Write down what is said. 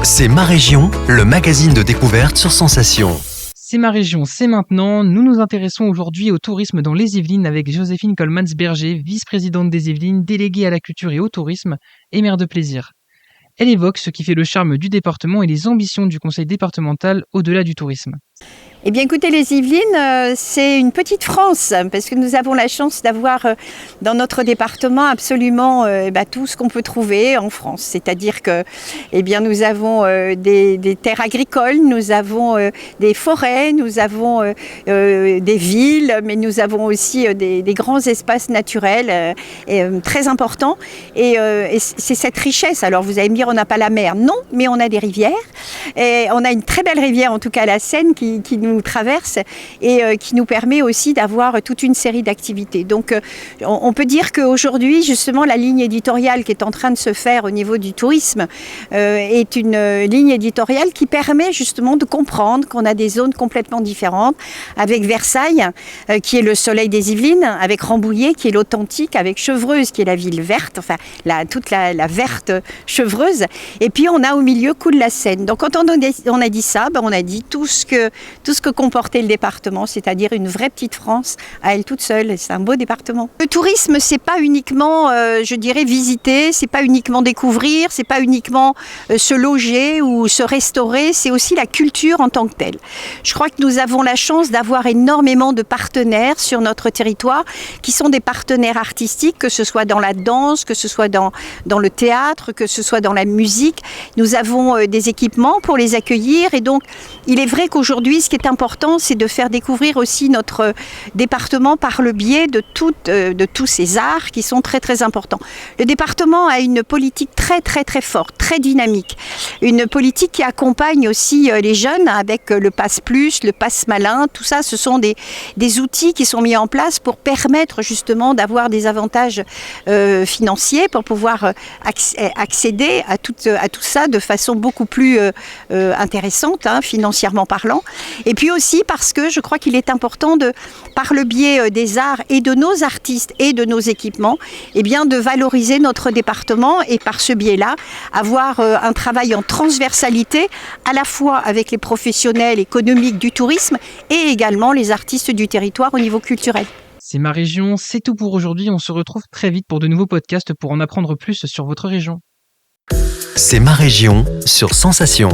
C'est ma région, le magazine de découverte sur Sensation. C'est ma région, c'est maintenant. Nous nous intéressons aujourd'hui au tourisme dans les Yvelines avec Joséphine Coleman-Berger, vice-présidente des Yvelines, déléguée à la culture et au tourisme et maire de Plaisir. Elle évoque ce qui fait le charme du département et les ambitions du conseil départemental au-delà du tourisme. Eh bien écoutez, les Yvelines, c'est une petite France parce que nous avons la chance d'avoir dans notre département absolument tout ce qu'on peut trouver en France. C'est-à-dire que nous avons des terres agricoles, nous avons des forêts, nous avons des villes, mais nous avons aussi des grands espaces naturels très importants. Et c'est cette richesse. Alors vous allez me dire, on n'a pas la mer. Non, mais on a des rivières. Et on a une très belle rivière, en tout cas la Seine, qui nous traverse et qui nous permet aussi d'avoir toute une série d'activités. Donc on peut dire qu'aujourd'hui, justement, la ligne éditoriale qui est en train de se faire au niveau du tourisme est une ligne éditoriale qui permet justement de comprendre qu'on a des zones complètement différentes, avec Versailles, qui est le soleil des Yvelines, avec Rambouillet, qui est l'authentique, avec Chevreuse, qui est la ville verte, enfin toute la verte Chevreuse, et puis on a au milieu Coude-la-Seine. Donc quand on a dit ça, on a dit tout ce que comportait le département, c'est-à-dire une vraie petite France à elle toute seule. C'est un beau département. Le tourisme, c'est pas uniquement, visiter, c'est pas uniquement découvrir, c'est pas uniquement se loger ou se restaurer, c'est aussi la culture en tant que telle. Je crois que nous avons la chance d'avoir énormément de partenaires sur notre territoire qui sont des partenaires artistiques, que ce soit dans la danse, que ce soit dans le théâtre, que ce soit dans la musique. Nous avons des équipements pour les accueillir et donc il est vrai qu'aujourd'hui, ce qui est important, c'est de faire découvrir aussi notre département par le biais de tous ces arts qui sont très très importants. Le département a une politique très très très forte, très dynamique. Une politique qui accompagne aussi les jeunes avec le Pass Plus, le Pass Malin, tout ça, ce sont des outils qui sont mis en place pour permettre justement d'avoir des avantages financiers, pour pouvoir accéder à tout ça de façon beaucoup plus intéressante, financièrement parlant. Et puis aussi parce que je crois qu'il est important par le biais des arts et de nos artistes et de nos équipements, de valoriser notre département et par ce biais-là, avoir un travail en transversalité à la fois avec les professionnels économiques du tourisme et également les artistes du territoire au niveau culturel. C'est ma région, c'est tout pour aujourd'hui. On se retrouve très vite pour de nouveaux podcasts pour en apprendre plus sur votre région. C'est ma région sur Sensation.